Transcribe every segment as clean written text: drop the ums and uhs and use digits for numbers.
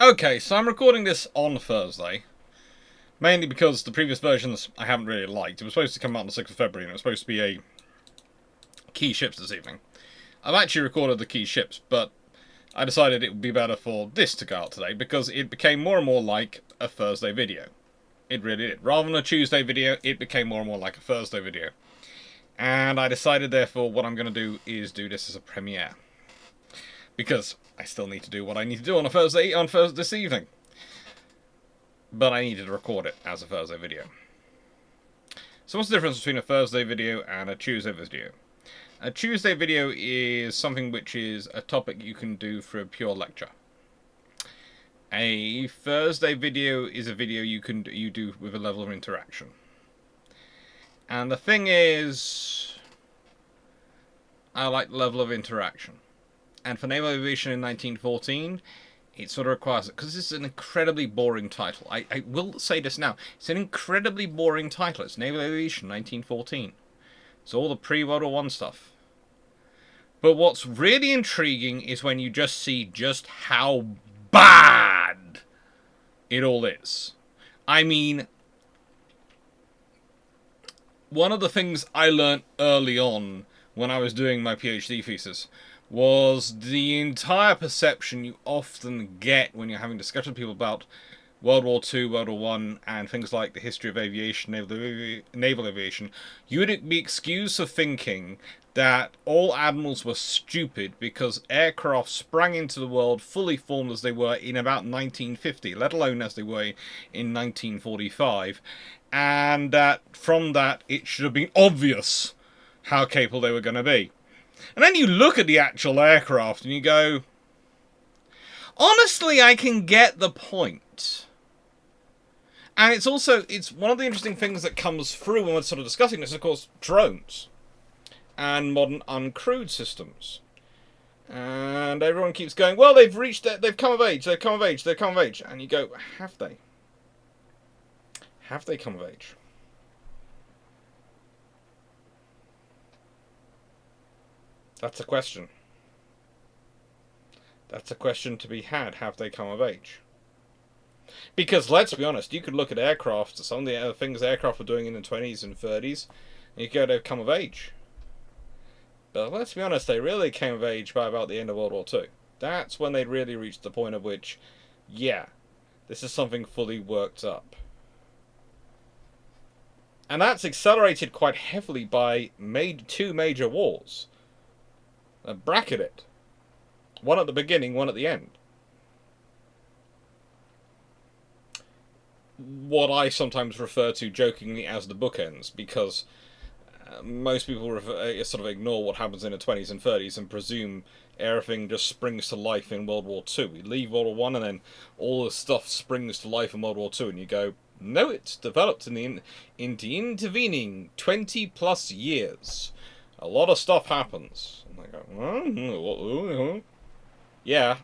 Okay, so I'm recording this on Thursday, mainly because the previous versions I haven't really liked. It was supposed to come out on the 6th of February, and it was supposed to be a key ships this evening. I've actually recorded the key ships, but I decided it would be better for this to go out today, because it became more and more like a Thursday video. It really did. Rather than a Tuesday video, it became more and more like a Thursday video. And I decided, therefore, what I'm going to do is do this as a premiere. Because I still need to do what I need to do on Thursday this evening. But I needed to record it as a Thursday video. So what's the difference between a Thursday video and a Tuesday video? A Tuesday video is something which is a topic you can do for a pure lecture. A Thursday video is a video you do with a level of interaction. And the thing is, I like the level of interaction. And for Naval Aviation in 1914, it sort of requires it, because this is an incredibly boring title. I will say this now. It's an incredibly boring title. It's Naval Aviation 1914. It's all the pre-World War I stuff. But what's really intriguing is when you just see just how bad it all is. I mean, one of the things I learnt early on when I was doing my PhD thesis was the entire perception you often get when you're having discussions with people about World War II, World War I, and things like the history of aviation, naval aviation. You would be excused for thinking that all admirals were stupid because aircraft sprang into the world fully formed as they were in about 1950, let alone as they were in 1945, and that from that it should have been obvious how capable they were going to be. And then you look at the actual aircraft and you go, honestly, I can get the point. And it's one of the interesting things that comes through when we're sort of discussing this, of course, drones and modern uncrewed systems. And everyone keeps going, well, they've come of age, they've come of age, they've come of age. And you go, have they? Have they come of age? That's a question. That's a question to be had. Have they come of age? Because let's be honest, you could look at aircraft, some of the things aircraft were doing in the 20s and 30s, and you go, they've come of age. But let's be honest, they really came of age by about the end of World War II. That's when they really reached the point of which, yeah, this is something fully worked up. And that's accelerated quite heavily by two major wars. Bracket it. One at the beginning, one at the end. What I sometimes refer to jokingly as the bookends, because most people sort of ignore what happens in the 20s and 30s and presume everything just springs to life in World War II. We leave World War I and then all the stuff springs to life in World War II, and you go, no, it's developed in the intervening 20 plus years. A lot of stuff happens. And I go, yeah.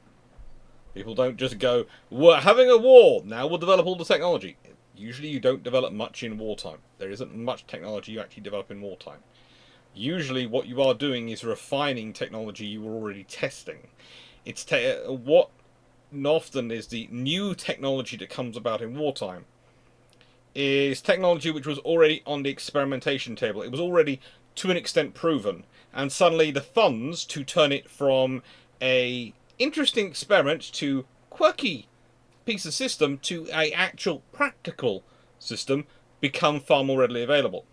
People don't just go, we're having a war, now we'll develop all the technology. Usually you don't develop much in wartime. There isn't much technology you actually develop in wartime. Usually what you are doing is refining technology you were already testing. It's what often is the new technology that comes about in wartime is technology which was already on the experimentation table. It was already to an extent proven, and suddenly the funds to turn it from a interesting experiment to quirky piece of system to a actual practical system become far more readily available.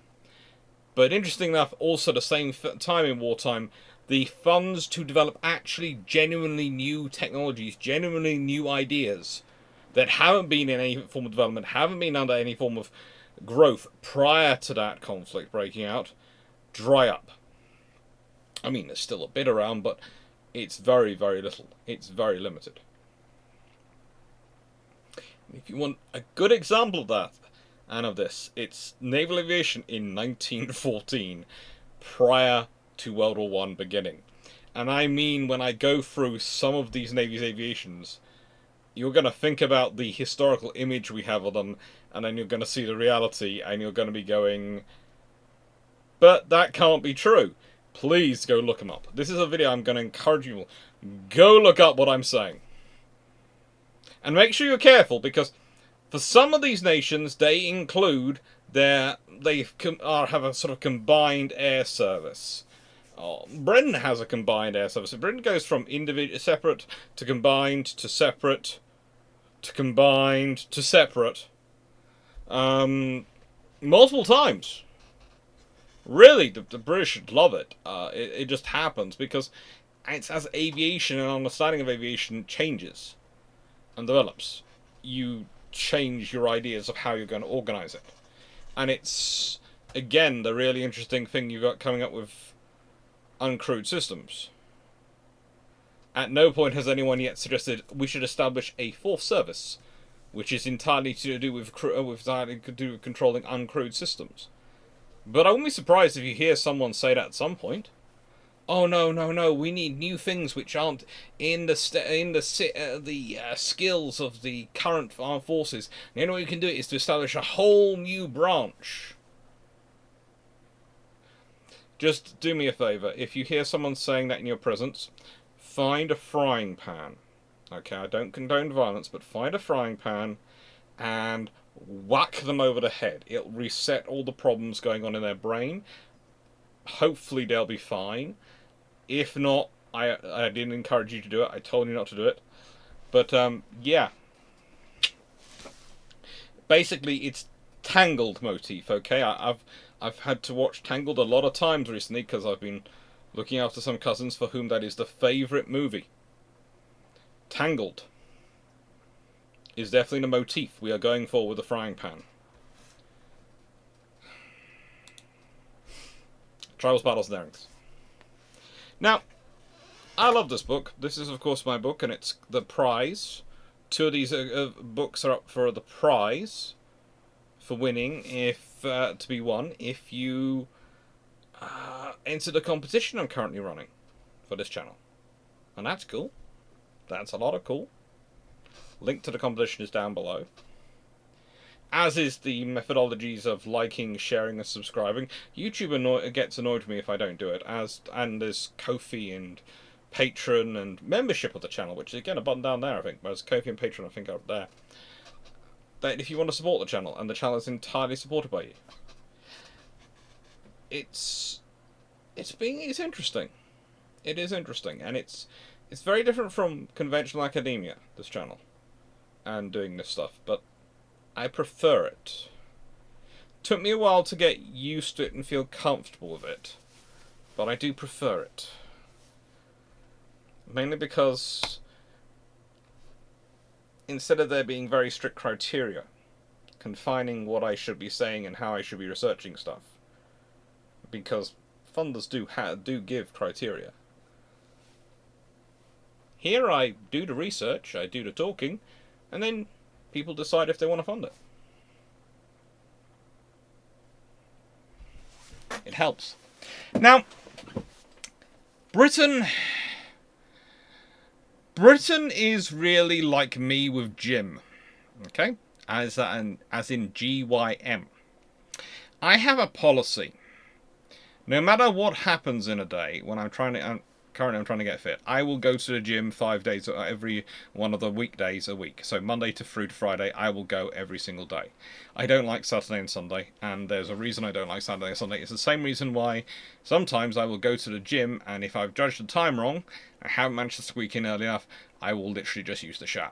But interesting enough, also the same time in wartime, the funds to develop actually genuinely new technologies, genuinely new ideas that haven't been in any form of development, haven't been under any form of growth prior to that conflict breaking out, dry up. I mean, there's still a bit around, but it's very, very little. It's very limited. If you want a good example of that, and of this, it's Naval Aviation in 1914, prior to World War I beginning. And I mean, when I go through some of these Navy's aviations, you're going to think about the historical image we have of them, and then you're going to see the reality, and you're going to be going, but that can't be true. Please go look them up. This is a video I'm going to encourage you, go look up what I'm saying. And make sure you're careful, because for some of these nations, they include have a sort of combined air service. Oh, Britain has a combined air service. Britain goes from separate to combined to separate to combined to separate multiple times. Really, the British love it. It just happens because it's as aviation and understanding of aviation changes and develops, you change your ideas of how you're going to organise it. And it's, again, the really interesting thing you've got coming up with uncrewed systems. At no point has anyone yet suggested we should establish a fourth service, which is entirely to do with controlling uncrewed systems. But I wouldn't be surprised if you hear someone say that at some point. Oh no! We need new things which aren't in the skills of the current armed forces. The only way you can do it is to establish a whole new branch. Just do me a favour. If you hear someone saying that in your presence, find a frying pan. Okay, I don't condone violence, but find a frying pan and whack them over the head. It'll reset all the problems going on in their brain. Hopefully they'll be fine. If not, I didn't encourage you to do it. I told you not to do it. But, yeah. Basically, it's Tangled motif, okay? I've had to watch Tangled a lot of times recently because I've been looking after some cousins for whom that is the favourite movie. Tangled is definitely the motif we are going for with the frying pan. Trials, Battles, and Darings. Now, I love this book. This is, of course, my book, and it's the prize. Two of these books are up for the prize for winning, to be won, if you enter the competition I'm currently running for this channel. And that's cool. That's a lot of cool. Link to the competition is down below. As is the methodologies of liking, sharing, and subscribing. YouTube gets annoyed with me if I don't do it. And there's Ko-fi and Patreon and membership of the channel, which is again a button down there, I think. Whereas Ko-fi and Patreon, I think, are up there. That if you want to support the channel, and the channel is entirely supported by you, it's interesting. It is interesting, and it's very different from conventional academia. This channel and doing this stuff, but I prefer it. Took me a while to get used to it and feel comfortable with it, but I do prefer it. Mainly because instead of there being very strict criteria confining what I should be saying and how I should be researching stuff, because funders do give criteria. Here I do the research, I do the talking, and then people decide if they want to fund it. It helps. Now, Britain is really like me with Jim. Okay? As in GYM. I have a policy. No matter what happens in a day, when currently I'm trying to get fit, I will go to the gym 5 days, every one of the weekdays a week. So Monday to Friday, I will go every single day. I don't like Saturday and Sunday, and there's a reason I don't like Saturday and Sunday. It's the same reason why sometimes I will go to the gym, and if I've judged the time wrong, I haven't managed to squeak in early enough, I will literally just use the shower.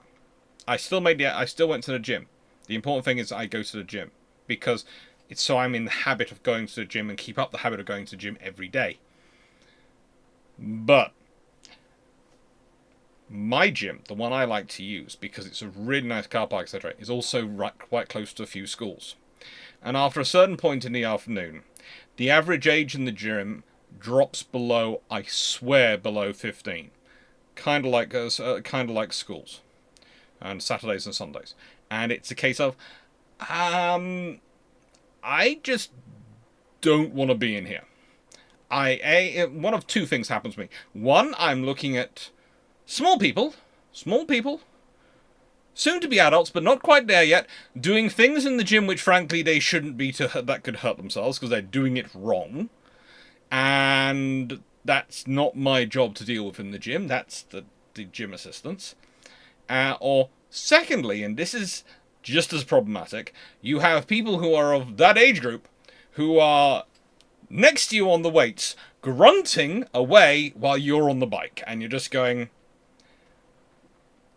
I still went to the gym. The important thing is I go to the gym, because it's so I'm in the habit of going to the gym and keep up the habit of going to the gym every day. But my gym, the one I like to use, because it's a really nice car park, etc., is also quite close to a few schools. And after a certain point in the afternoon, the average age in the gym drops below, I swear, below 15. Kind of like schools, and Saturdays and Sundays. And it's a case of, I just don't want to be in here. One of two things happens to me. One, I'm looking at small people, soon to be adults, but not quite there yet, doing things in the gym which frankly they shouldn't be that could hurt themselves because they're doing it wrong. And that's not my job to deal with in the gym. That's the gym assistants. Or Secondly, and this is just as problematic, you have people who are of that age group who are next to you on the weights, grunting away while you're on the bike, and you're just going,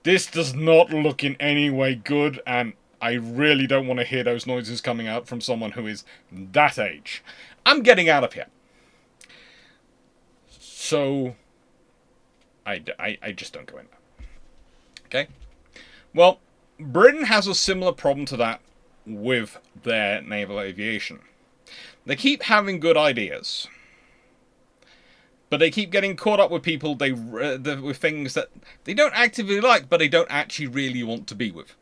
this does not look in any way good, and I really don't want to hear those noises coming out from someone who is that age. I'm getting out of here. So, I just don't go in there. Okay? Well, Britain has a similar problem to that with their naval aviation. They keep having good ideas, but they keep getting caught up with people with things that they don't actively like, but they don't actually really want to be with.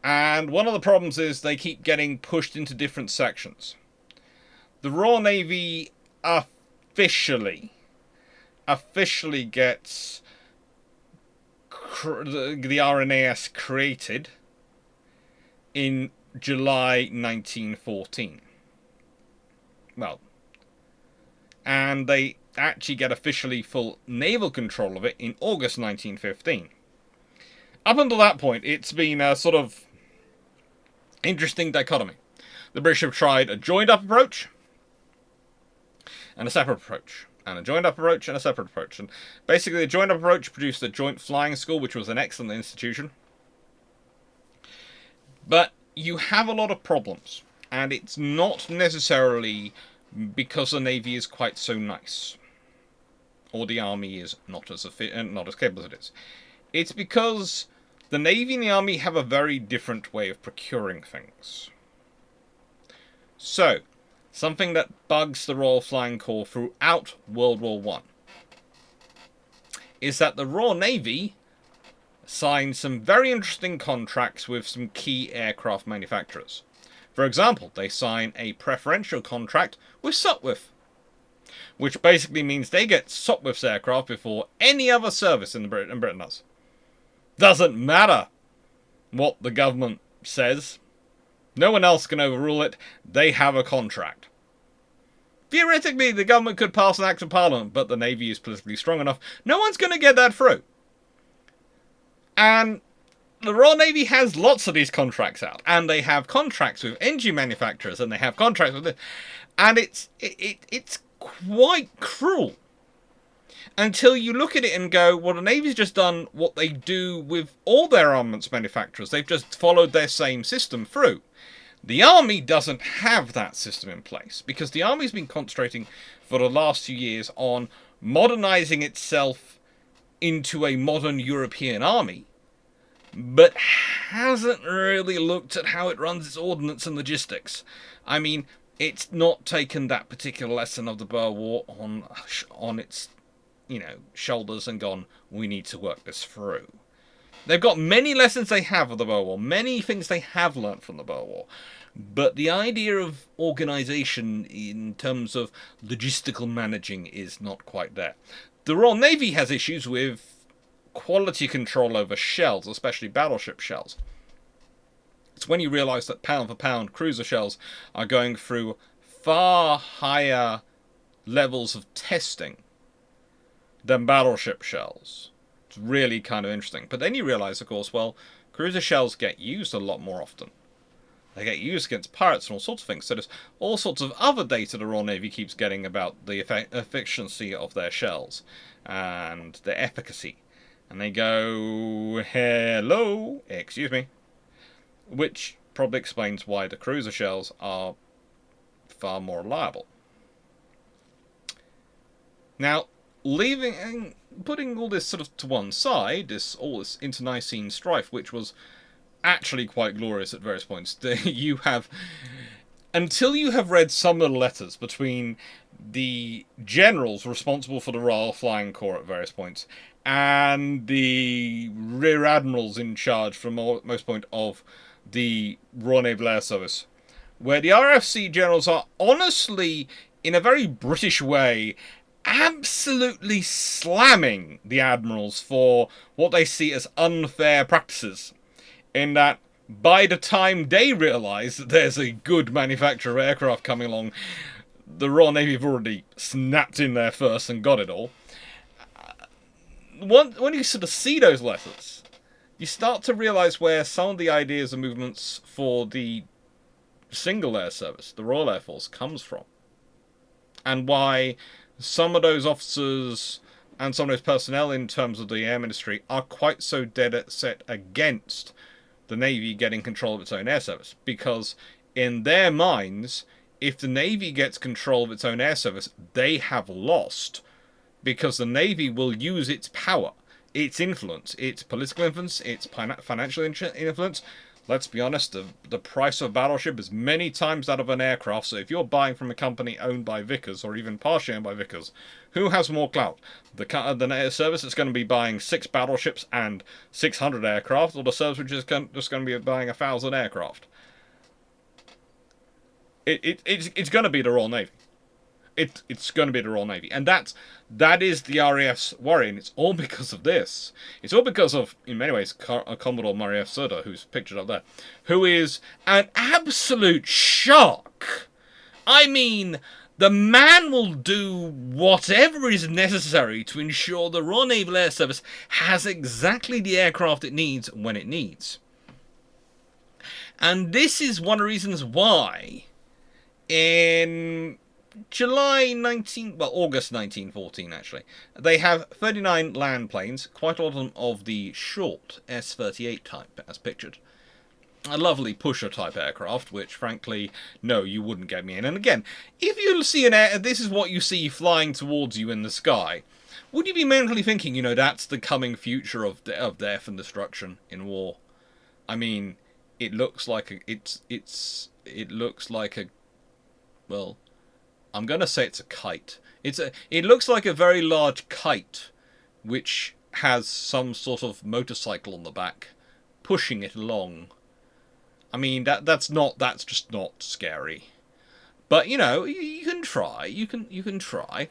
And one of the problems is they keep getting pushed into different sections. The Royal Navy officially gets the RNAS created in July 1914. Well, and they actually get officially full naval control of it in August 1915. Up until that point, it's been a sort of interesting dichotomy. The British have tried a joined-up approach and a separate approach, and a joined-up approach and a separate approach. And basically, the joined-up approach produced the Joint Flying School, which was an excellent institution. But you have a lot of problems, and it's not necessarily because the Navy is quite so nice, or the Army is not as capable as it is. It's because the Navy and the Army have a very different way of procuring things. So, something that bugs the Royal Flying Corps throughout World War I is that the Royal Navy signed some very interesting contracts with some key aircraft manufacturers. For example, they sign a preferential contract with Sopwith, which basically means they get Sopwith's aircraft before any other service in Britain does. Doesn't matter what the government says. No one else can overrule it. They have a contract. Theoretically, the government could pass an act of parliament, but the Navy is politically strong enough. No one's going to get that through. And the Royal Navy has lots of these contracts out. And they have contracts with engine manufacturers, and they have contracts with this. And it's quite cruel. Until you look at it and go, well, the Navy's just done what they do with all their armaments manufacturers. They've just followed their same system through. The Army doesn't have that system in place, because the Army's been concentrating for the last few years on modernizing itself into a modern European army, but hasn't really looked at how it runs its ordnance and logistics. I mean, it's not taken that particular lesson of the Boer War on its shoulders and gone, we need to work this through. They've got many lessons they have of the Boer War, many things they have learnt from the Boer War, but the idea of organisation in terms of logistical managing is not quite there. The Royal Navy has issues with quality control over shells, especially battleship shells. It's when you realise that pound for pound cruiser shells are going through far higher levels of testing than battleship shells. It's really kind of interesting. But then you realise, of course, well, cruiser shells get used a lot more often. They get used against pirates and all sorts of things. So there's all sorts of other data the Royal Navy keeps getting about the efficiency of their shells and their efficacy. And they go, hello, excuse me. Which probably explains why the cruiser shells are far more reliable. Now, putting all this sort of to one side, all this internecine strife, which was actually quite glorious at various points, until you have read some of the letters between the generals responsible for the Royal Flying Corps at various points and the rear admirals in charge from most point of the Royal Naval Air Service, where the RFC generals are honestly, in a very British way, absolutely slamming the admirals for what they see as unfair practices, in that by the time they realise that there's a good manufacturer of aircraft coming along, the Royal Navy have already snapped in there first and got it all. when you sort of see those letters, you start to realise where some of the ideas and movements for the single air service, the Royal Air Force, comes from. And why some of those officers and some of those personnel in terms of the air ministry are quite so dead set against the Navy getting control of its own air service. Because in their minds, if the Navy gets control of its own air service, they have lost. Because the Navy will use its power, its influence, its political influence, its financial influence. Let's be honest, the price of a battleship is many times that of an aircraft, so if you're buying from a company owned by Vickers, or even partially owned by Vickers, who has more clout? The air service that's going to be buying 6 battleships and 600 aircraft, or the service which is just going to be buying 1,000 aircraft? It's going to be the Royal Navy. It's going to be the Royal Navy. And that is the RAF's worry, and it's all because of this. It's all because of, in many ways, Commodore Murray F. Sutter, who's pictured up there, who is an absolute shark. I mean, the man will do whatever is necessary to ensure the Royal Naval Air Service has exactly the aircraft it needs when it needs. And this is one of the reasons why, in August 1914, actually, they have 39 land planes, quite a lot of the short S-38 type, as pictured. A lovely pusher-type aircraft, which, frankly, no, you wouldn't get me in. And again, if you see this is what you see flying towards you in the sky, would you be mentally thinking, that's the coming future of death and destruction in war? I mean, it looks like well, I'm going to say it's a kite. It looks like a very large kite, which has some sort of motorcycle on the back, pushing it along. I mean, that's just not scary. But you can try. You can try.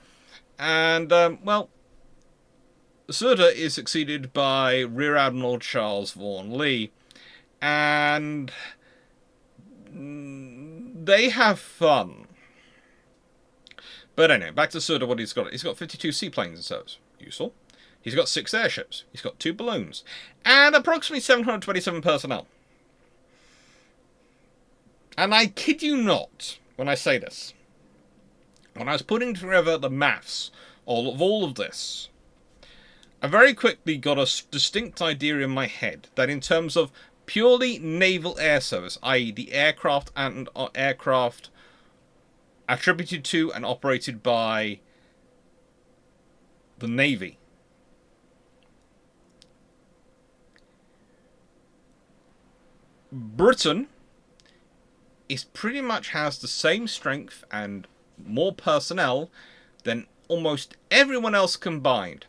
And well, Sutter is succeeded by Rear Admiral Charles Vaughan Lee, and they have fun. But anyway, back to Sutter, what he's got. He's got 52 seaplanes in service. Useful. He's got 6 airships. He's got 2 balloons. And approximately 727 personnel. And I kid you not when I say this. When I was putting together the maths of all of this, I very quickly got a distinct idea in my head that in terms of purely naval air service, i.e. the aircraft and aircraft attributed to and operated by the Navy, Britain is pretty much has the same strength and more personnel than almost everyone else combined.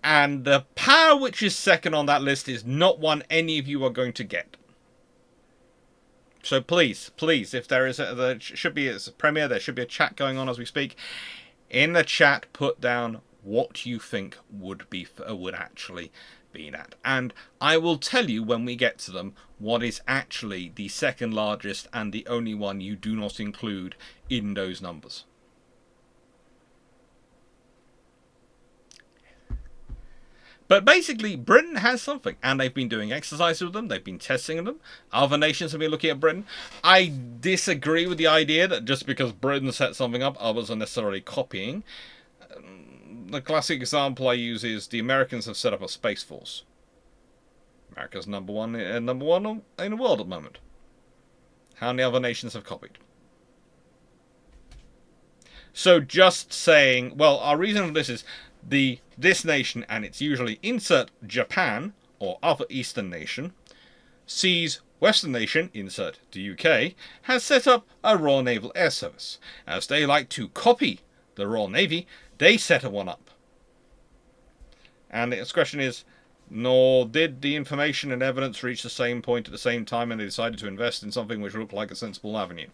And the power which is second on that list is not one any of you are going to get. So please, if there should be a premiere, there should be a chat going on as we speak. In the chat, put down what you think would actually be that. And I will tell you when we get to them what is actually the second largest and the only one you do not include in those numbers. But basically, Britain has something, and they've been doing exercises with them, they've been testing them, other nations have been looking at Britain. I disagree with the idea that just because Britain set something up, others are necessarily copying. The classic example I use is the Americans have set up a Space Force. America's number one in the world at the moment. How many other nations have copied? So just saying, well, our reason for this is this nation, and it's usually insert Japan or other Eastern nation, sees Western nation, insert the UK, has set up a Royal Naval Air Service. As they like to copy the Royal Navy, they set one up. And the question is, nor did the information and evidence reach the same point at the same time, and they decided to invest in something which looked like a sensible avenue.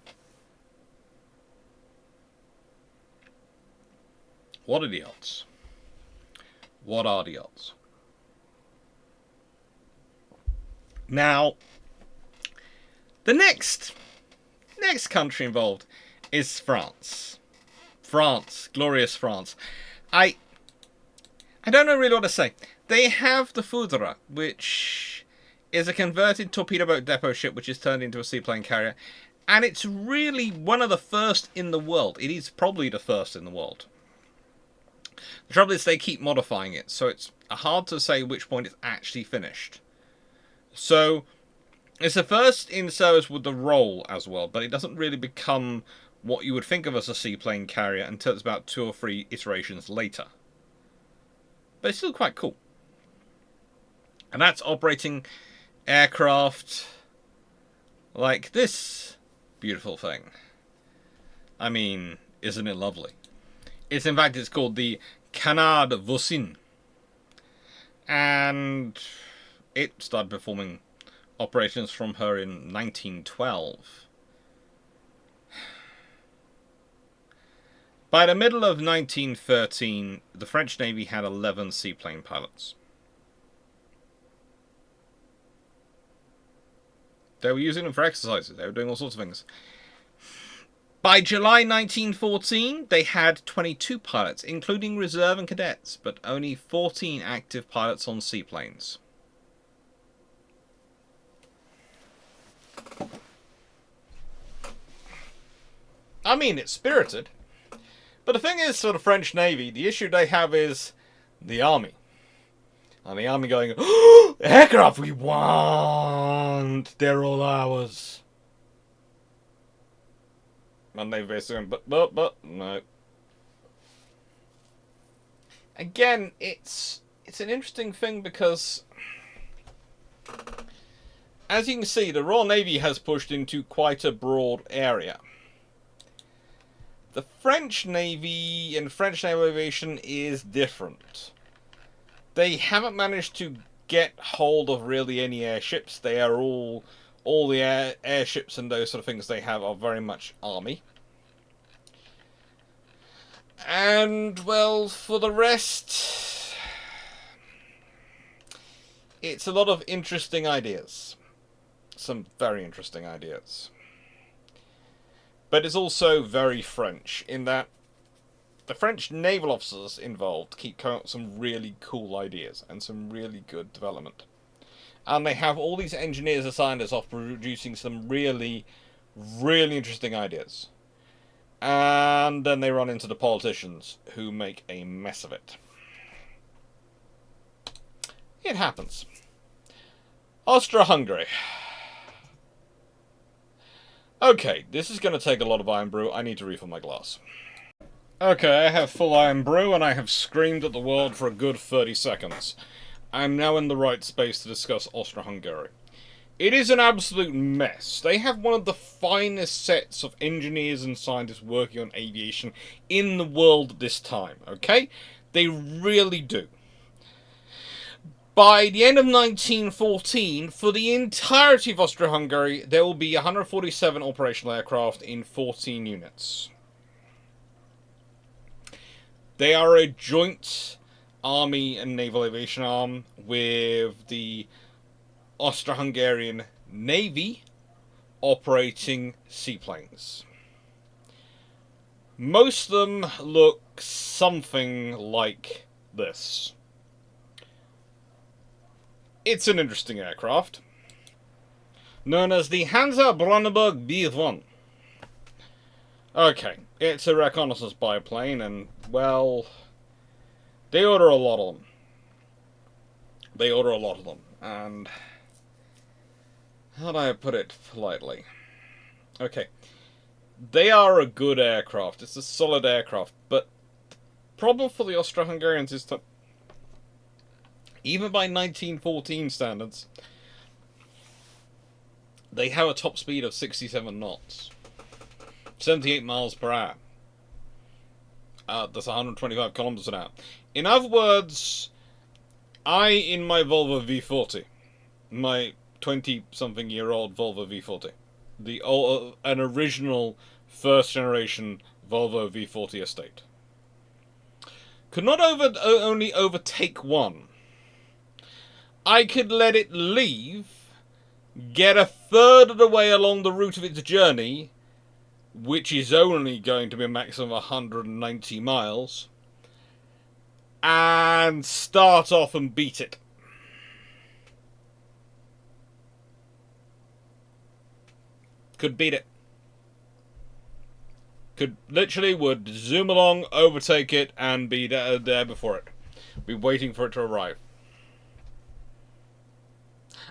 What are the odds? What are the odds? Now, the next country involved is France. France, glorious France. I don't know really what to say. They have the Foudre, which is a converted torpedo boat depot ship which is turned into a seaplane carrier. And it's really one of the first in the world. It is probably the first in the world. The trouble is they keep modifying it, so it's hard to say which point it's actually finished. So it's the first in service with the role as well, but it doesn't really become what you would think of as a seaplane carrier until it's about 2 or 3 iterations later. But it's still quite cool. And that's operating aircraft like this beautiful thing. I mean, isn't it lovely? In fact, it's called the Canard Voisin. And it started performing operations from her in 1912. By the middle of 1913, the French Navy had 11 seaplane pilots. They were using them for exercises. They were doing all sorts of things. By July 1914, they had 22 pilots, including reserve and cadets, but only 14 active pilots on seaplanes. I mean, it's spirited. But the thing is, for the French Navy, the issue they have is the Army. And the Army going, oh, aircraft we want! They're all ours. And they basically went, but, no. Again, it's an interesting thing because, as you can see, the Royal Navy has pushed into quite a broad area. The French Navy and French Naval Aviation is different. They haven't managed to get hold of really any airships. They are all the airships and those sort of things they have are very much Army. And, well, for the rest, it's a lot of interesting ideas. Some very interesting ideas. But it's also very French, in that the French naval officers involved keep coming up with some really cool ideas and some really good development. And they have all these engineers and scientists off producing some really, really interesting ideas. And then they run into the politicians who make a mess of it. It happens. Austria-Hungary. Okay, this is going to take a lot of iron brew. I need to refill my glass. Okay, I have full iron brew, and I have screamed at the world for a good 30 seconds. I am now in the right space to discuss Austria-Hungary. It is an absolute mess. They have one of the finest sets of engineers and scientists working on aviation in the world at this time, okay? They really do. By the end of 1914, for the entirety of Austria-Hungary, there will be 147 operational aircraft in 14 units. They are a joint Army and Naval Aviation arm with the Austro-Hungarian Navy operating seaplanes. Most of them look something like this. It's an interesting aircraft, known as the Hansa Brandenburg B1. Okay, it's a reconnaissance biplane, and, well, they order a lot of them. And how do I put it politely? Okay, they are a good aircraft. It's a solid aircraft, but the problem for the Austro-Hungarians is that even by 1914 standards, they have a top speed of 67 knots. 78 miles per hour. That's 125 kilometers an hour. In other words, in my Volvo V40, my 20-something-year-old Volvo V40, an original first-generation Volvo V40 estate, could not only overtake one, I could let it leave, get a third of the way along the route of its journey, which is only going to be a maximum of 190 miles, and start off and beat it. Could beat it. Would zoom along, overtake it, and be there before it. Be waiting for it to arrive.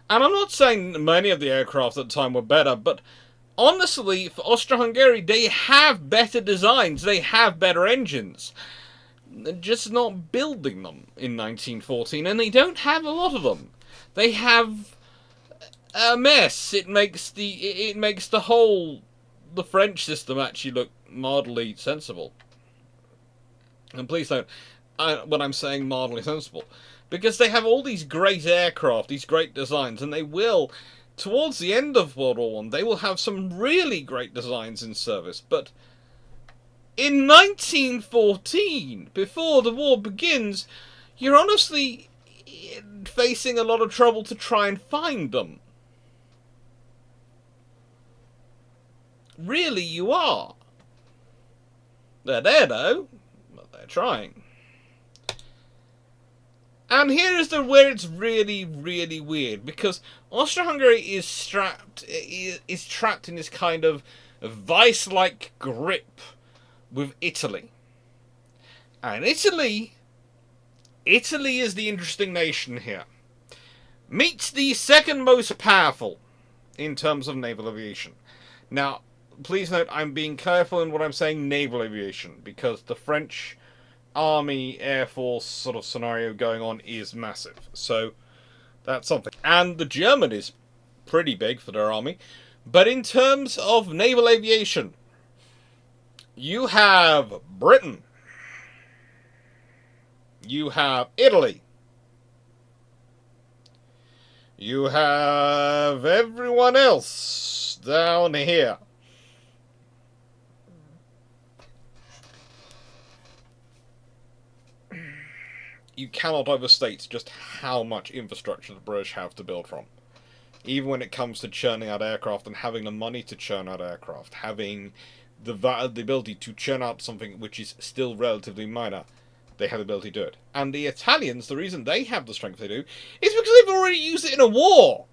And I'm not saying many of the aircraft at the time were better, but honestly, for Austro-Hungary, they have better designs, they have better engines. They're just not building them in 1914, and they don't have a lot of them. They have a mess. It makes the French system actually look mildly sensible. And please don't, when I'm saying mildly sensible, because they have all these great aircraft, these great designs, and they will, towards the end of World War I, they will have some really great designs in service. But in 1914, before the war begins, you're honestly facing a lot of trouble to try and find them. Really, you are. They're there, though, but they're trying. And here is where it's really, really weird, because Austro-Hungary is trapped in this kind of vice-like grip with Italy. And Italy is the interesting nation here. Meets the second most powerful in terms of naval aviation. Now, please note, I'm being careful in what I'm saying naval aviation, because the French Army, Air Force sort of scenario going on is massive. So, that's something. And the German is pretty big for their army. But in terms of naval aviation, you have Britain. You have Italy. You have everyone else down here. You cannot overstate just how much infrastructure the British have to build from. Even when it comes to churning out aircraft and having the money to churn out aircraft, having the ability to churn out something which is still relatively minor, they have the ability to do it. And the Italians, the reason they have the strength they do, is because they've already used it in a war.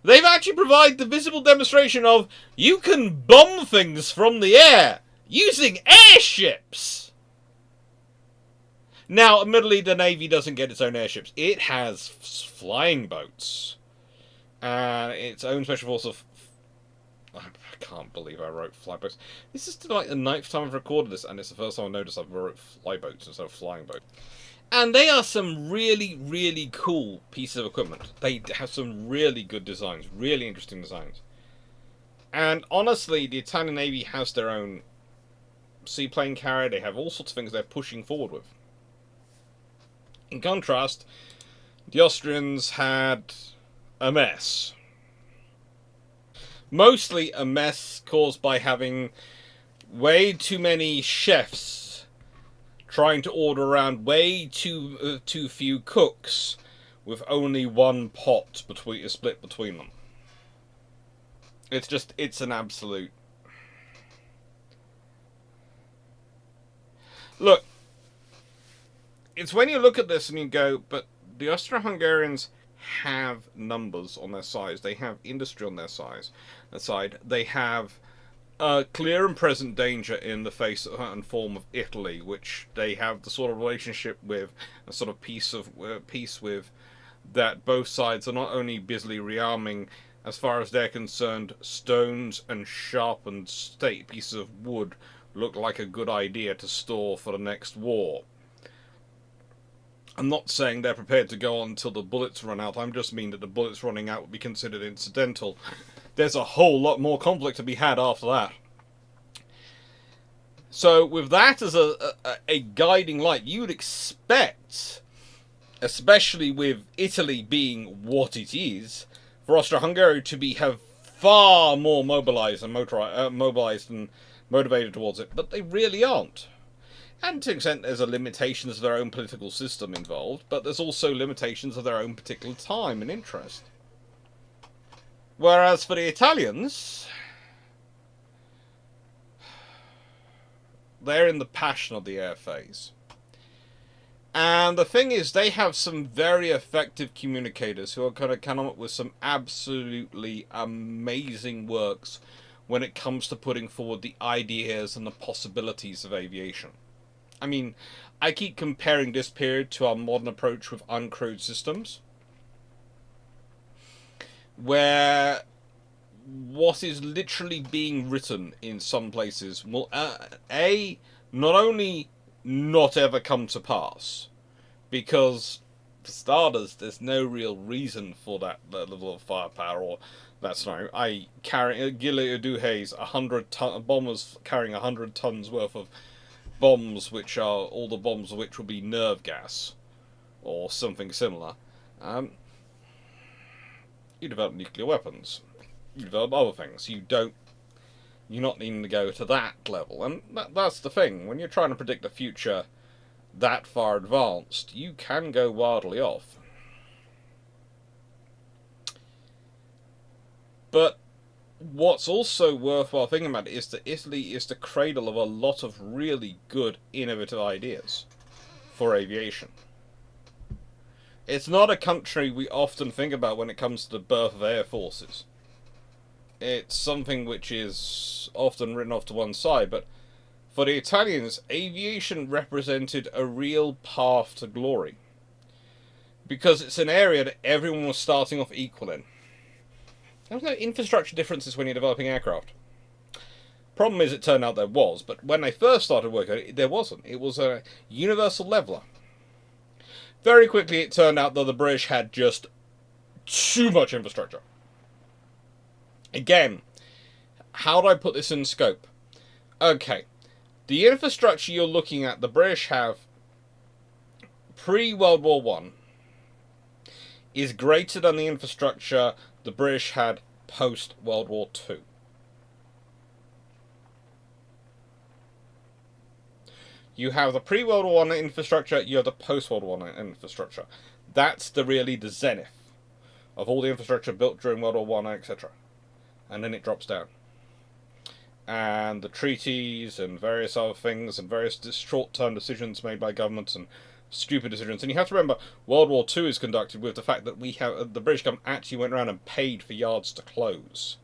They've actually provided the visible demonstration of, you can bomb things from the air using airships. Now, admittedly, the Navy doesn't get its own airships. It has flying boats. And its own special force of... I can't believe I wrote flyboats. This is like the 9th time I've recorded this, and it's the first time I noticed I've wrote flyboats instead of flying boats. And they are some really, really cool pieces of equipment. They have some really good designs, really interesting designs. And honestly, the Italian Navy has their own seaplane carrier. They have all sorts of things they're pushing forward with. In contrast, the Austrians had a mess. Mostly a mess caused by having way too many chefs trying to order around way too few cooks with only one pot split between them. It's an absolute... Look, it's when you look at this and you go, but the Austro-Hungarians have numbers on their side. They have industry on their side. They have a clear and present danger in the face and form of Italy, which they have the sort of relationship with, a sort of peace with, that both sides are not only busily rearming, as far as they're concerned, stones and sharpened pieces of wood look like a good idea to store for the next war. I'm not saying they're prepared to go on until the bullets run out. I just mean that the bullets running out would be considered incidental. There's a whole lot more conflict to be had after that. So with that as a guiding light, you would expect, especially with Italy being what it is, for Austro-Hungary to have far more mobilized and motivated towards it, but they really aren't. And to an extent, there's limitations of their own political system involved, but there's also limitations of their own particular time and interest. Whereas for the Italians, they're in the passion of the air phase. And the thing is, they have some very effective communicators who are going to come up with some absolutely amazing works when it comes to putting forward the ideas and the possibilities of aviation. I mean, I keep comparing this period to our modern approach with uncrewed systems, where what is literally being written in some places will not only not ever come to pass, because for starters there's no real reason for that level of firepower or that scenario. I carry Gileo Duhay's 100-ton bombers carrying 100 tons worth of bombs, which are all the bombs of which will be nerve gas or something similar. Um, you develop nuclear weapons. You develop other things. You're not needing to go to that level, and that's the thing. When you're trying to predict the future that far advanced, you can go wildly off. But what's also worthwhile thinking about is that Italy is the cradle of a lot of really good, innovative ideas for aviation. It's not a country we often think about when it comes to the birth of air forces. It's something which is often written off to one side, but for the Italians, aviation represented a real path to glory. Because it's an area that everyone was starting off equal in. There was no infrastructure differences when you're developing aircraft. Problem is, it turned out there was, but when they first started working on it, there wasn't. It was a universal leveler. Very quickly, it turned out that the British had just too much infrastructure. Again, how do I put this in scope? Okay, the infrastructure you're looking at, the British have pre-World War One, is greater than the infrastructure the British had post-World War Two. You have the pre-World War One infrastructure, you have the post-World War One infrastructure. That's really the zenith of all the infrastructure built during World War One, etc. And then it drops down. And the treaties and various other things and various short-term decisions made by governments and stupid decisions. And you have to remember, World War II is conducted with the fact that the British government actually went around and paid for yards to close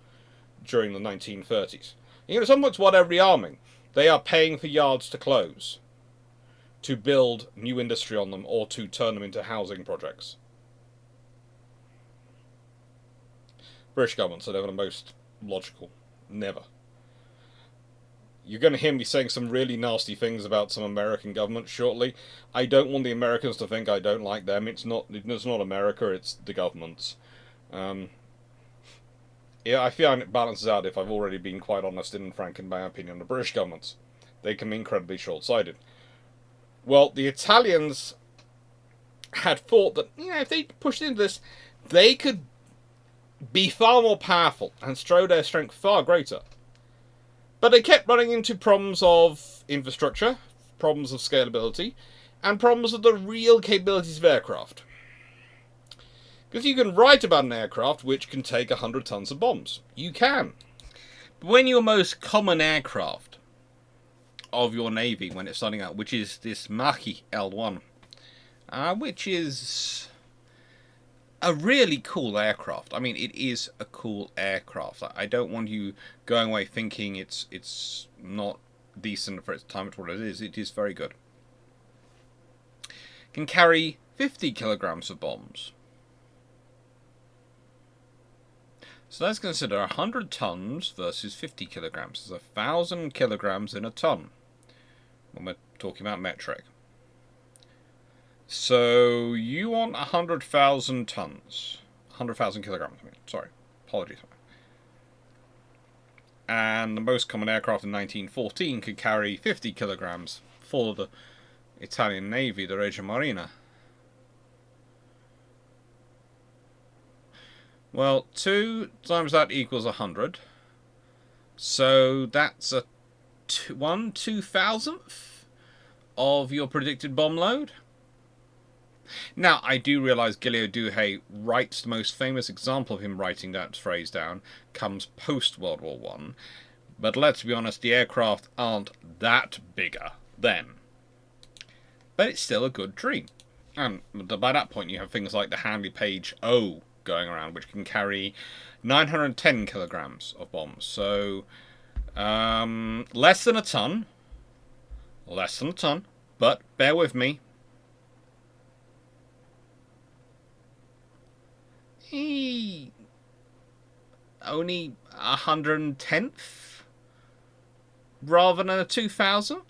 during the 1930s. You know, somewhat what they're rearming. They are paying for yards to close to build new industry on them or to turn them into housing projects. British governments are never the most logical. Never. You're going to hear me saying some really nasty things about some American governments shortly. I don't want the Americans to think I don't like them. It's not America, it's the governments. Yeah, I feel it balances out if I've already been quite honest and frank in my opinion on the British governments. They can be incredibly short-sighted. Well, the Italians had thought that, if they pushed into this, they could be far more powerful and show their strength far greater. But they kept running into problems of infrastructure, problems of scalability, and problems of the real capabilities of aircraft. Because you can write about an aircraft which can take 100 tons of bombs. You can. But when your most common aircraft of your Navy, when it's starting out, which is this Machi L1, which is a really cool aircraft. I mean, it is a cool aircraft. I don't want you going away thinking it's not decent for its time. It's what it is. It is very good. It can carry 50 kilograms of bombs. So let's consider 100 tons versus 50 kilograms. There's 1,000 kilograms in a ton when we're talking about metric. So you want 100,000 tons. 100,000 kilograms, sorry. Apologies. And the most common aircraft in 1914 could carry 50 kilograms for the Italian Navy, the Regia Marina. Well, 2 times that equals 100. So that's a 1/2000th of your predicted bomb load. Now, I do realise Gileo Duhay writes the most famous example of him writing that phrase down comes post-World War One, but let's be honest, the aircraft aren't that bigger then. but it's still a good dream. And by that point, you have things like the handy Page O going around, which can carry 910 kilograms of bombs. So less than a ton. Less than a ton. But bear with me. Only 110th rather than a 2000th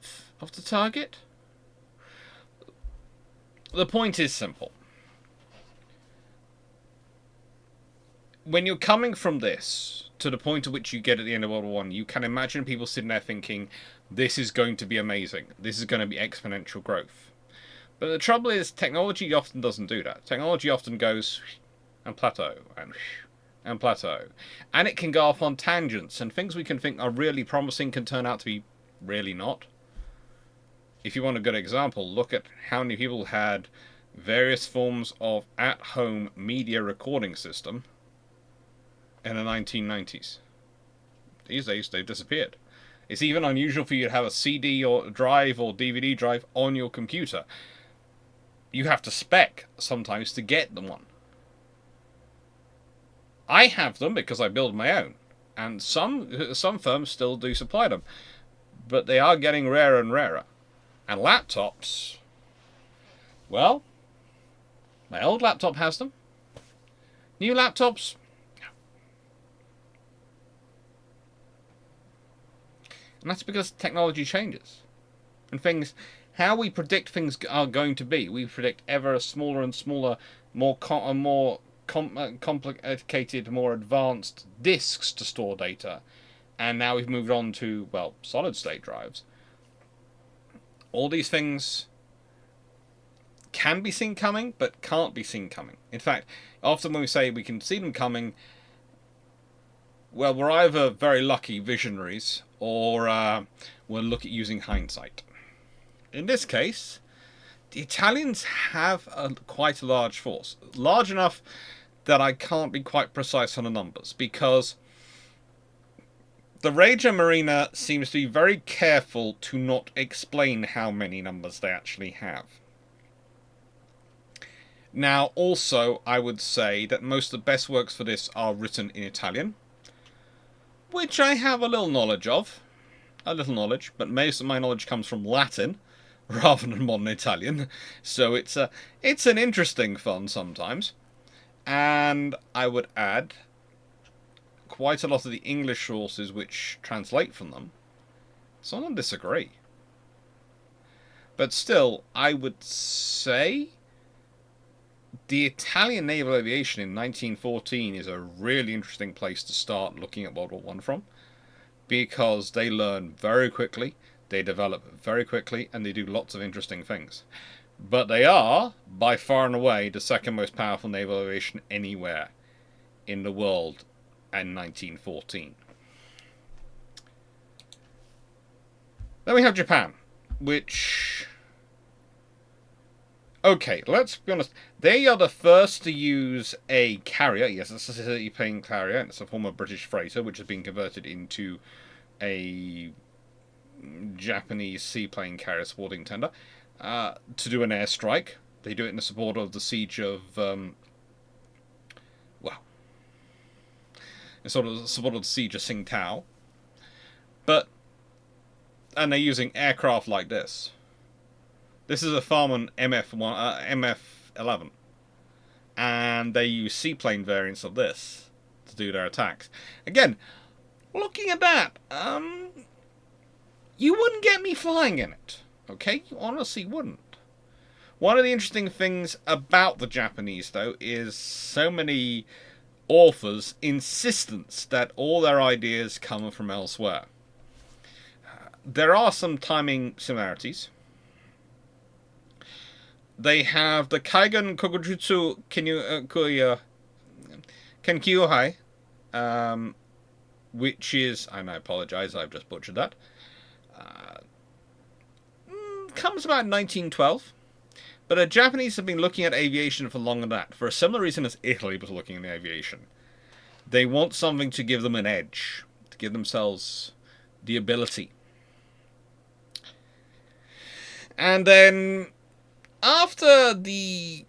of the target. The point is simple. When you're coming from this to the point at which you get at the end of World War One, you can imagine people sitting there thinking, this is going to be amazing. This is going to be exponential growth. But the trouble is, technology often doesn't do that. Technology often goes and plateau and plateau. And it can go off on tangents, and things we can think are really promising can turn out to be really not. If you want a good example, look at how many people had various forms of at-home media recording system in the 1990s. These days, they've disappeared. It's even unusual for you to have a CD or drive or DVD drive on your computer. You have to spec sometimes to get the one. I have them because I build my own, and some firms still do supply them, but they are getting rarer and rarer. And laptops, well, my old laptop has them. New laptops, no. And that's because technology changes. And things, how we predict things are going to be. We predict ever smaller and smaller, more complicated, more advanced disks to store data. And now we've moved on to, well, solid-state drives. All these things can be seen coming, but can't be seen coming. In fact, often when we say we can see them coming, well, we're either very lucky visionaries, or we'll look at using hindsight. In this case, the Italians have quite a large force. Large enough that I can't be quite precise on the numbers, because the Regia Marina seems to be very careful to not explain how many numbers they actually have. Now, also, I would say that most of the best works for this are written in Italian, which I have a little knowledge of. A little knowledge, but most of my knowledge comes from Latin, rather than modern Italian. So it's an interesting fun sometimes. And I would add, quite a lot of the English sources which translate from them, some of them disagree. But still, I would say the Italian Naval Aviation in 1914 is a really interesting place to start looking at World War One from, because they learn very quickly, they develop very quickly, and they do lots of interesting things. But they are, by far and away, the second most powerful naval aviation anywhere in the world in 1914. Then we have Japan, which... okay, let's be honest. They are the first to use a carrier. Yes, it's a seaplane carrier. It's a former British freighter, which has been converted into a Japanese seaplane carrier supporting tender, to do an airstrike. They do it in the support of the siege of, in sort of support of the siege of Tsingtao. And they're using aircraft like this. This is a Farman MF-11. And they use seaplane variants of this to do their attacks. Again, looking at that, you wouldn't get me flying in it. Okay? You honestly wouldn't. One of the interesting things about the Japanese, though, is so many authors' insistence that all their ideas come from elsewhere. There are some timing similarities. They have the Kaigan Kokujutsu Kenkyuhai, which is, and I apologize, I've just butchered that, comes about 1912. But the Japanese have been looking at aviation for longer than that, for a similar reason as Italy was looking at aviation. They want something to give them an edge, to give themselves the ability. And then After the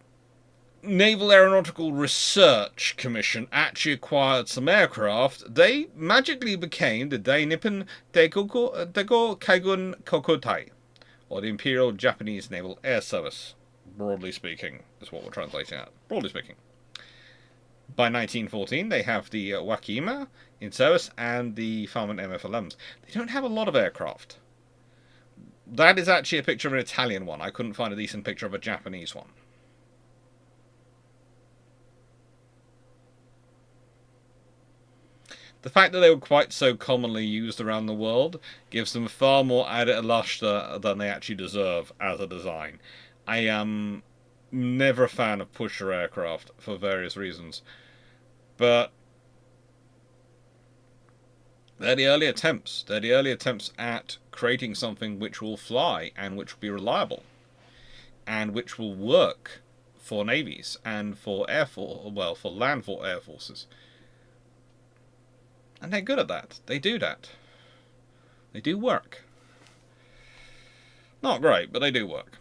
Naval Aeronautical Research Commission actually acquired some aircraft, they magically became the Dai Nippon Dego Kaigun Kokutai, or the Imperial Japanese Naval Air Service. Broadly speaking, is what we're translating at. Broadly speaking. By 1914, they have the Wakima in service and the Farman MF-11s. They don't have a lot of aircraft. That is actually a picture of an Italian one. I couldn't find a decent picture of a Japanese one. The fact that they were quite so commonly used around the world gives them far more added luster than they actually deserve as a design. I am never a fan of pusher aircraft for various reasons, but they're the early attempts. They're the early attempts at creating something which will fly and which will be reliable and which will work for navies and for air force, well, for land for air forces. And they're good at that. They do that. They do work. Not great, but they do work.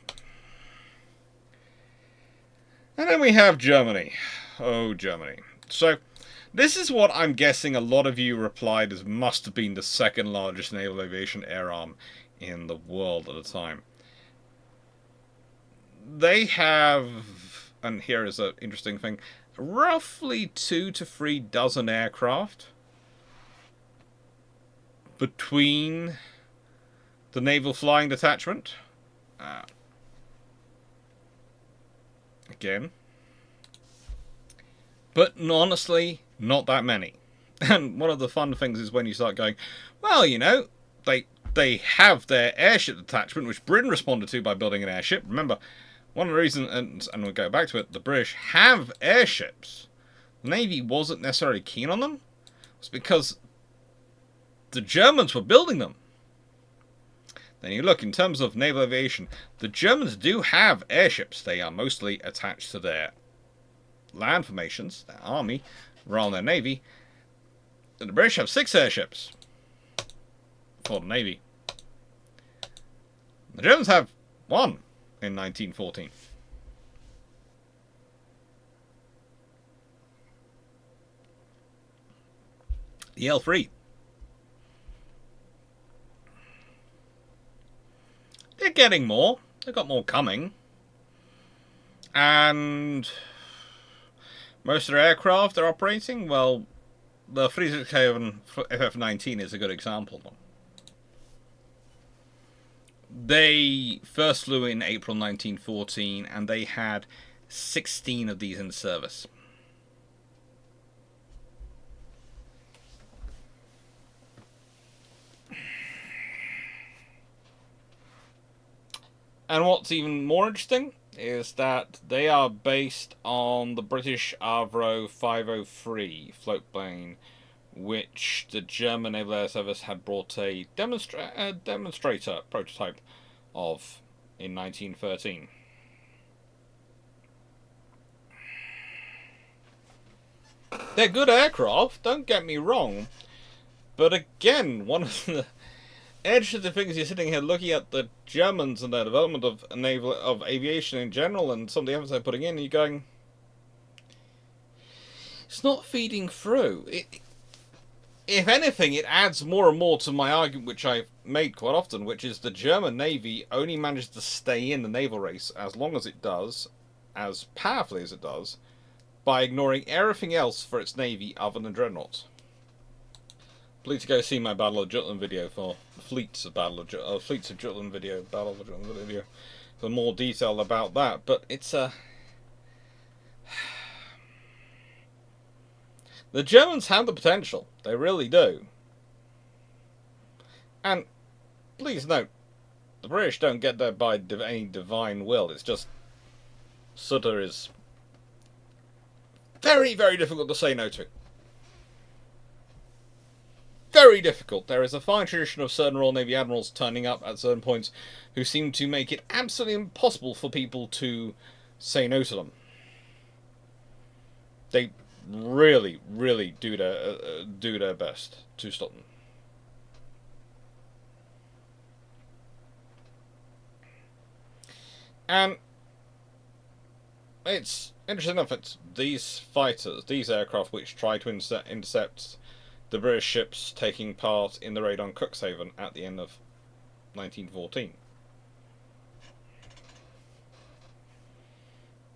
And then we have Germany. Oh, Germany. So, this is what I'm guessing a lot of you replied as must have been the second largest naval aviation air arm in the world at the time. They have, and here is an interesting thing, roughly 2 to 3 dozen aircraft between the Naval Flying Detachment. Again. But honestly, not that many. And one of the fun things is when you start going, well, you know, they have their airship detachment, which Britain responded to by building an airship. Remember, one of the reasons, and we'll go back to it, the British have airships. The Navy wasn't necessarily keen on them. It's because the Germans were building them. Then you look, in terms of naval aviation, the Germans do have airships. They are mostly attached to their land formations, their army, rather than their navy. And the British have 6 airships for the navy. The Germans have 1 in 1914. The L3. They're getting more. They've got more coming. And most of their aircraft they're operating, well, the 367 FF-19 is a good example. They first flew in April 1914, and they had 16 of these in service. And what's even more interesting is that they are based on the British Avro 503 floatplane, which the German Naval Air Service had brought a demonstrator prototype of in 1913. They're good aircraft, don't get me wrong, but again, one of the interesting things, you're sitting here looking at the Germans and their development of aviation in general and some of the efforts they're putting in, and you're going, it's not feeding through. If anything, it adds more and more to my argument, which I've made quite often, which is the German Navy only manages to stay in the naval race as long as it does, as powerfully as it does, by ignoring everything else for its navy other than dreadnoughts. Please go see my Battle of Jutland video for Fleets of Jutland video, Battle of Jutland video, for more detail about that. But it's the Germans have the potential, they really do. And please note, the British don't get there by any divine will. It's just Sutter is very, very difficult to say no to. Very difficult. There is a fine tradition of certain Royal Navy admirals turning up at certain points who seem to make it absolutely impossible for people to say no to them. They really, really do their best to stop them. And it's interesting enough. It's these fighters, these aircraft, which try to intercept the British ships taking part in the raid on Cuxhaven at the end of 1914.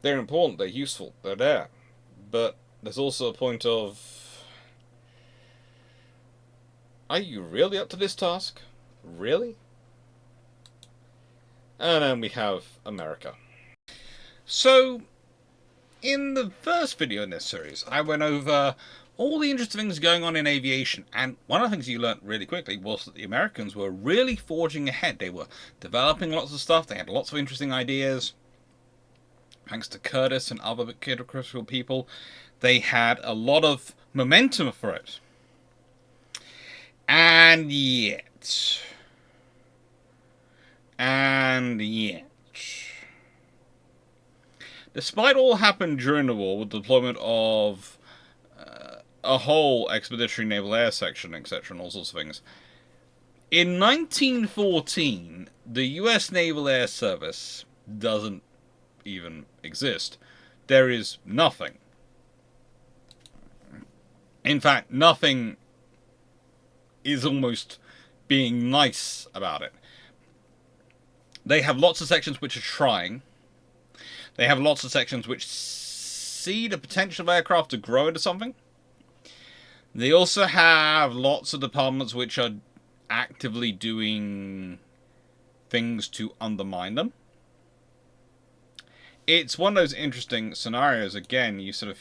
They're important, they're useful, they're there. But there's also a point of, are you really up to this task? Really? And then we have America. So, in the first video in this series, I went over all the interesting things going on in aviation, and one of the things you learnt really quickly was that the Americans were really forging ahead. They were developing lots of stuff, they had lots of interesting ideas. Thanks to Curtis and other critical people, they had a lot of momentum for it. And yet, despite all happened during the war, with the deployment of a whole expeditionary naval air section, etc., and all sorts of things, in 1914, the US Naval Air Service doesn't even exist. There is nothing. In fact, nothing is almost being nice about it. They have lots of sections which are trying. They have lots of sections which see the potential of aircraft to grow into something. They also have lots of departments which are actively doing things to undermine them. It's one of those interesting scenarios. Again, you sort of...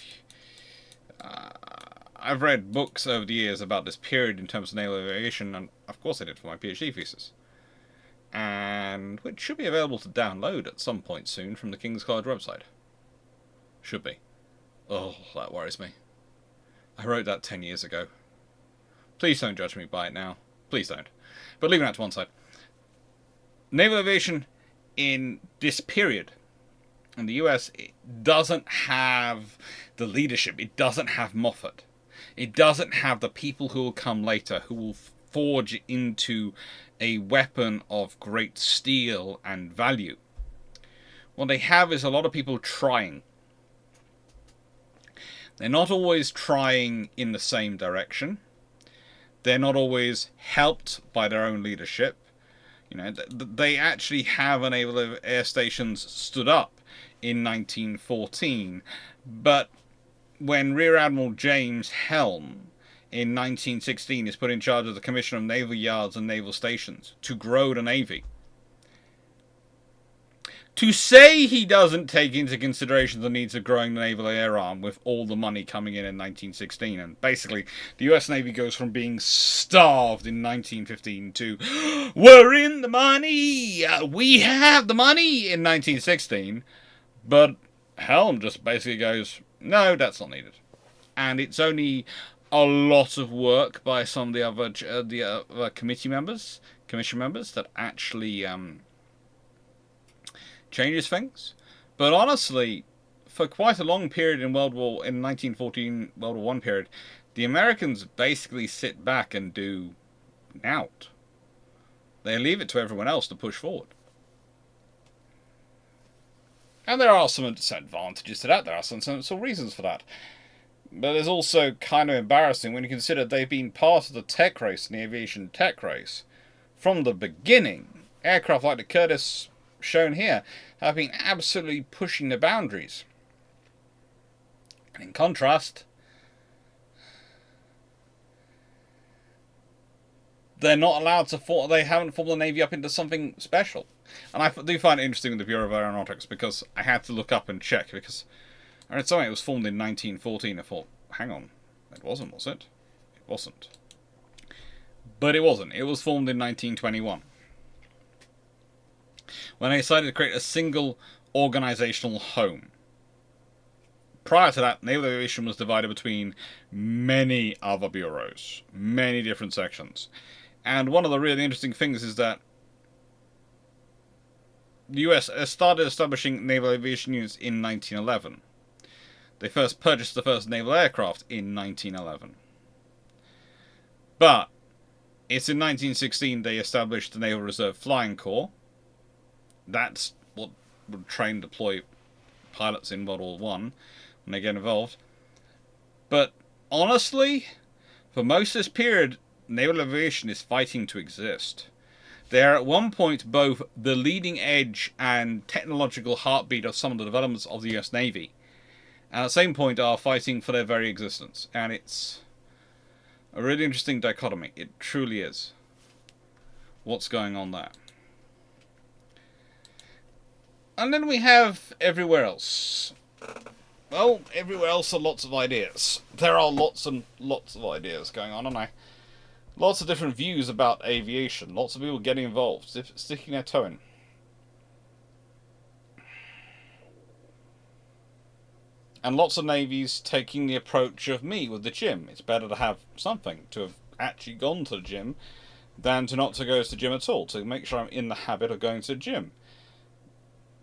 I've read books over the years about this period in terms of naval aviation, and of course I did for my PhD thesis. And which should be available to download at some point soon from the King's College website. Should be. Oh, that worries me. I wrote that 10 years ago. Please don't judge me by it now. Please don't. But leaving that to one side. Naval aviation in this period in the US, it doesn't have the leadership. It doesn't have Moffat. It doesn't have the people who will come later, who will forge into a weapon of great steel and value. What they have is a lot of people trying. They're not always trying in the same direction. They're not always helped by their own leadership. You know, they actually have a naval air stations stood up in 1914, but when Rear Admiral James Helm in 1916 is put in charge of the Commission of Naval Yards and Naval Stations to grow the Navy, to say he doesn't take into consideration the needs of growing the naval air arm with all the money coming in 1916, and basically the US Navy goes from being starved in 1915 to we're in the money, we have the money in 1916, but Helm just basically goes, no, that's not needed. And it's only a lot of work by some of the other commission members that actually changes things. But honestly, for quite a long period in 1914 World War I period, the Americans basically sit back and do nout. They leave it to everyone else to push forward. And there are some disadvantages to that. There are some reasons for that. But it's also kind of embarrassing when you consider they've been part of the tech race, the aviation tech race, from the beginning. Aircraft like the Curtis shown here have been absolutely pushing the boundaries. And in contrast, they're not allowed to they haven't formed the Navy up into something special. And I do find it interesting with the Bureau of Aeronautics, because I had to look up and check, because I read something, it was formed in 1914. I thought, hang on, it wasn't, was it? It wasn't. But it wasn't. It was formed in 1921. When they decided to create a single organizational home. Prior to that, Naval Aviation was divided between many other bureaus, many different sections. And one of the really interesting things is that the US started establishing naval aviation units in 1911. They first purchased the first naval aircraft in 1911. But it's in 1916 they established the Naval Reserve Flying Corps. That's what would train, deploy pilots in World War One when they get involved. But honestly, for most of this period, naval aviation is fighting to exist. They are at one point both the leading edge and technological heartbeat of some of the developments of the US Navy, and at the same point are fighting for their very existence. And it's a really interesting dichotomy. It truly is. What's going on there? And then we have everywhere else. Well, everywhere else are lots of ideas. There are lots and lots of ideas going on, and lots of different views about aviation. Lots of people getting involved, sticking their toe in. And lots of navies taking the approach of me with the gym. It's better to have something, to have actually gone to the gym, than to not to go to the gym at all, to make sure I'm in the habit of going to the gym.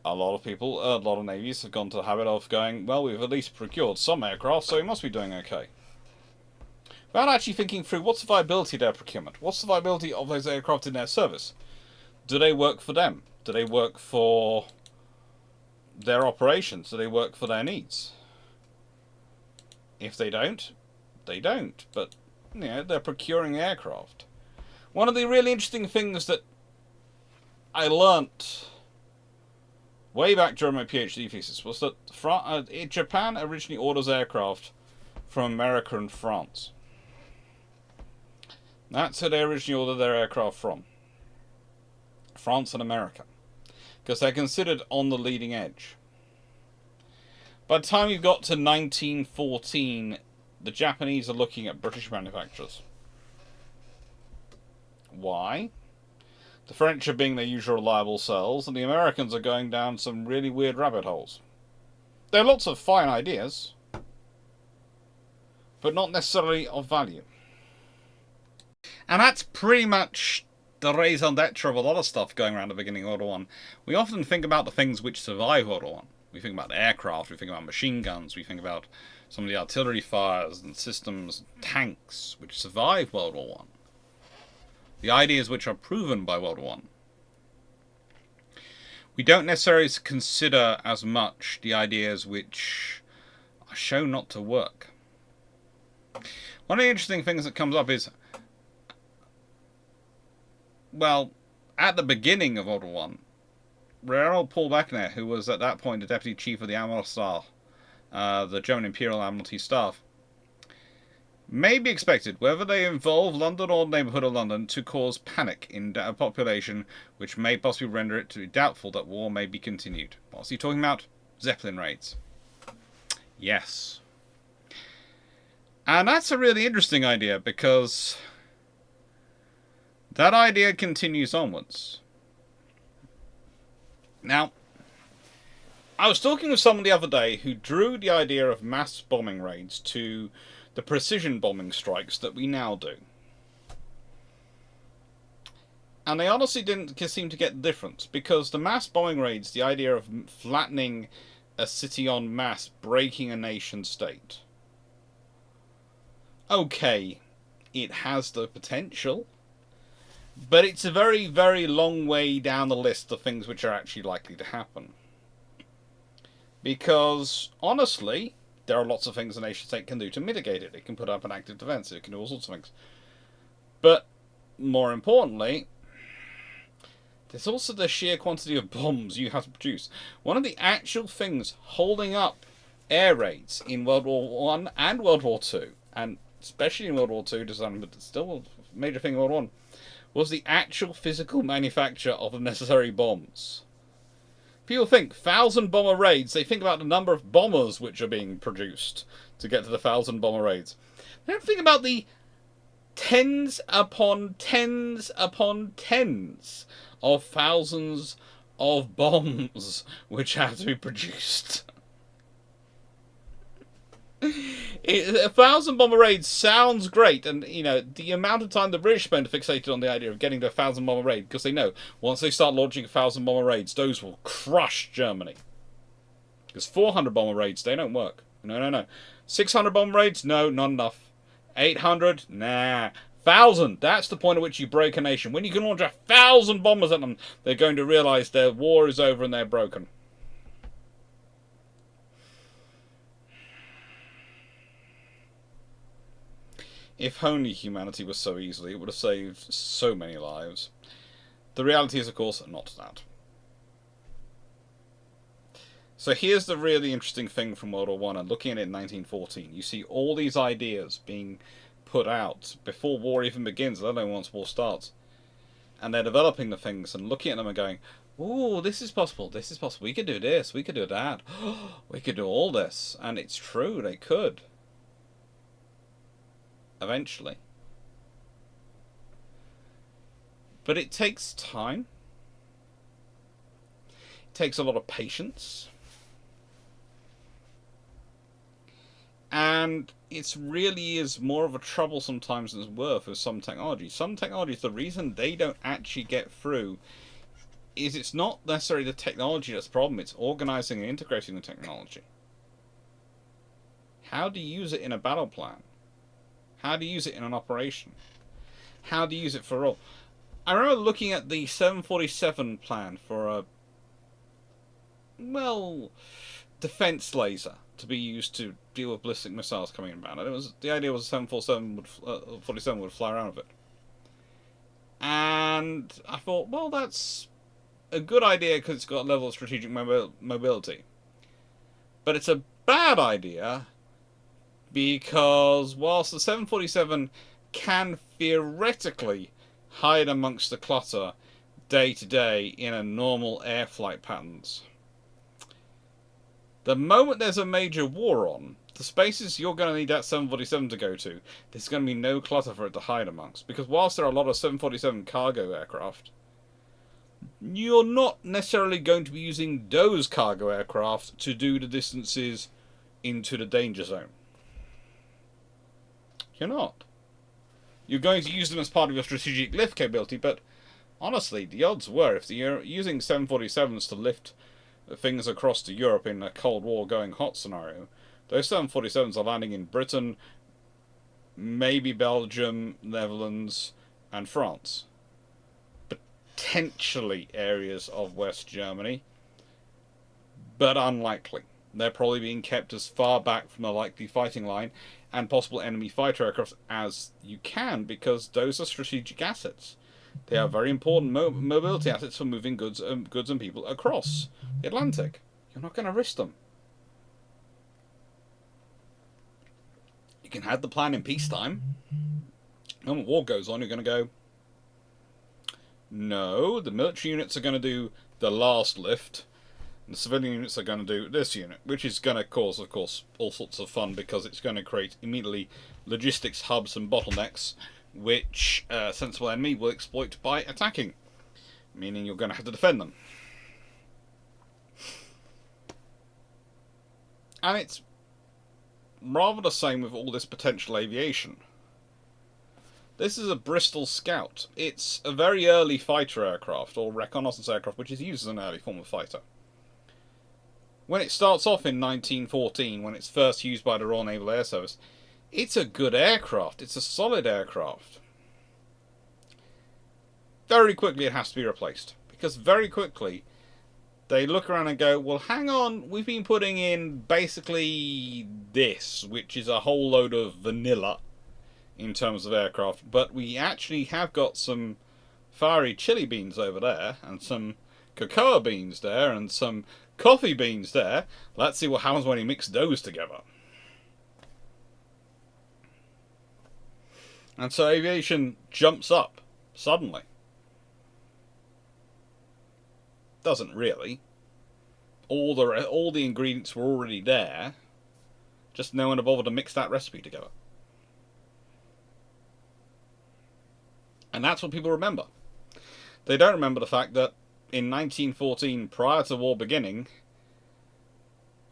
A lot of navies have gone to the habit of going, well, we've at least procured some aircraft, so we must be doing okay. Without actually thinking through, what's the viability of their procurement? What's the viability of those aircraft in their service? Do they work for them? Do they work for their operations? Do they work for their needs? If they don't, they don't. But, you know, they're procuring aircraft. One of the really interesting things that I learnt way back during my PhD thesis was that Japan originally orders aircraft from America and France. That's who they originally ordered their aircraft from. France and America. Because they're considered on the leading edge. By the time you got to 1914, the Japanese are looking at British manufacturers. Why? The French are being their usual reliable selves, and the Americans are going down some really weird rabbit holes. There are lots of fine ideas, but not necessarily of value. And that's pretty much the raison d'etre of a lot of stuff going around the beginning of World War I. We often think about the things which survive World War I. We think about aircraft, we think about machine guns, we think about some of the artillery fires and systems, tanks, which survive World War I. The ideas which are proven by World War I. We don't necessarily consider as much the ideas which are shown not to work. One of the interesting things that comes up is, well, at the beginning of World War I, General Paul Wagner, who was at that point the Deputy Chief of the Admiralty, the German Imperial Admiralty Staff, may be expected, whether they involve London or the neighbourhood of London, to cause panic in a population which may possibly render it to be doubtful that war may be continued. What's he talking about? Zeppelin raids. Yes. And that's a really interesting idea, because that idea continues onwards. Now, I was talking with someone the other day who drew the idea of mass bombing raids to the precision bombing strikes that we now do. And they honestly didn't seem to get the difference, because the mass bombing raids, the idea of flattening a city en masse, breaking a nation state. Okay, it has the potential, but it's a very, very long way down the list of things which are actually likely to happen. Because, honestly, there are lots of things a nation state can do to mitigate it. It can put up an active defense, it can do all sorts of things. But, more importantly, there's also the sheer quantity of bombs you have to produce. One of the actual things holding up air raids in World War I and World War II, and especially in World War II, but still a major thing in World War I, was the actual physical manufacture of the necessary bombs. People think 1,000 bomber raids, they think about the number of bombers which are being produced to get to the 1,000 bomber raids. They don't think about the tens upon tens upon tens of thousands of bombs which have to be produced. 1,000 bomber raids sounds great, and you know the amount of time the British spend fixated on the idea of getting to 1,000 bomber raid, because they know once they start launching 1,000 bomber raids, those will crush Germany. Because 400 bomber raids, they don't work. No. 600 bomber raids, no, not enough. 800, nah. 1,000, that's the point at which you break a nation. When you can launch 1,000 bombers at them, they're going to realise their war is over and they're broken. If only humanity was so easily, it would have saved so many lives. The reality is, of course, not that. So here's the really interesting thing from World War One, and looking at it in 1914, you see all these ideas being put out before war even begins, let alone once war starts. And they're developing the things and looking at them and going, "Oh, this is possible, this is possible, we could do this, we could do that, we could do all this." And it's true, they could. Eventually. But it takes time. It takes a lot of patience. And it really is more of a trouble sometimes than it's worth with some technologies. Some technologies, the reason they don't actually get through is it's not necessarily the technology that's the problem, it's organizing and integrating the technology. How do you use it in a battle plan? How do you use it in an operation? How do you use it for all? I remember looking at the 747 plan for a, well, defense laser to be used to deal with ballistic missiles coming inbound. And the idea was a 747 would fly around with it. And I thought, well, that's a good idea because it's got a level of strategic mobility. But it's a bad idea because whilst the 747 can theoretically hide amongst the clutter day to day in a normal air flight patterns, the moment there's a major war on, the spaces you're going to need that 747 to go to, there's going to be no clutter for it to hide amongst. Because whilst there are a lot of 747 cargo aircraft, you're not necessarily going to be using those cargo aircraft to do the distances into the danger zone. You're not. You're going to use them as part of your strategic lift capability, but honestly, the odds were, if you're using 747s to lift things across to Europe in a Cold War going hot scenario, those 747s are landing in Britain, maybe Belgium, Netherlands, and France. Potentially areas of West Germany, but unlikely. They're probably being kept as far back from the likely fighting line and possible enemy fighter aircraft as you can, because those are strategic assets. They are very important mobility assets for moving goods and people across the Atlantic. You're not going to risk them. You can have the plan in peacetime. When war goes on, you're going to go, no, the military units are going to do the last lift, and the civilian units are going to do this unit, which is going to cause, of course, all sorts of fun, because it's going to create immediately logistics hubs and bottlenecks, which a sensible enemy will exploit by attacking, meaning you're going to have to defend them. And it's rather the same with all this potential aviation. This is a Bristol Scout. It's a very early fighter aircraft, or reconnaissance aircraft, which is used as an early form of fighter. When it starts off in 1914, when it's first used by the Royal Naval Air Service, it's a good aircraft. It's a solid aircraft. Very quickly it has to be replaced, because very quickly they look around and go, well, hang on, we've been putting in basically this, which is a whole load of vanilla in terms of aircraft, but we actually have got some fiery chili beans over there, and some cocoa beans there, and some coffee beans there. Let's see what happens when you mix those together. And so aviation jumps up suddenly. Doesn't really. All the ingredients were already there, just no one had bothered to mix that recipe together. And that's what people remember. They don't remember the fact that in 1914, prior to war beginning,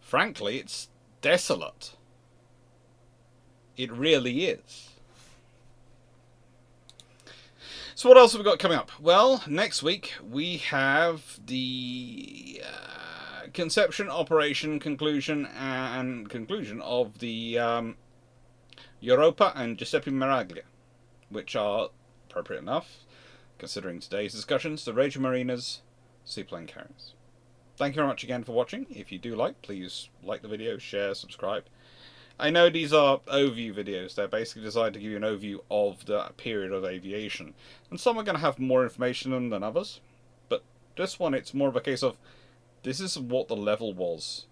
frankly, it's desolate. It really is. So what else have we got coming up? Well, next week we have the conception, operation, conclusion of the Europa and Giuseppe Maraglia, which are, appropriate enough, considering today's discussions, the Regia Marinas seaplane carriers. Thank you very much again for watching. If you do like, please like the video, share, subscribe. I know these are overview videos. They're basically designed to give you an overview of the period of aviation. And some are going to have more information in them than others. But this one, it's more of a case of, this is what the level was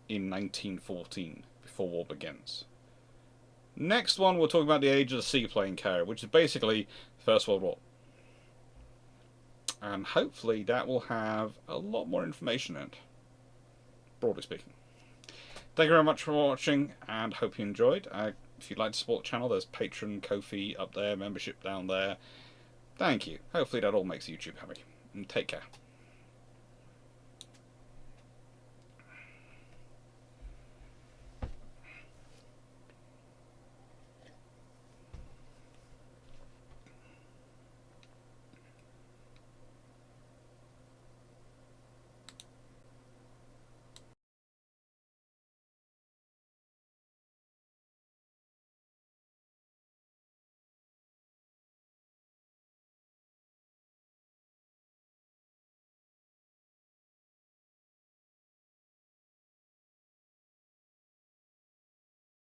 in 1914, before war begins. Next one, we'll talk about the age of the seaplane carrier, which is basically First World War. And hopefully that will have a lot more information in it, broadly speaking. Thank you very much for watching, and hope you enjoyed. If you'd like to support the channel, there's Patreon, Ko-fi up there, membership down there. Thank you. Hopefully that all makes YouTube happy. And take care.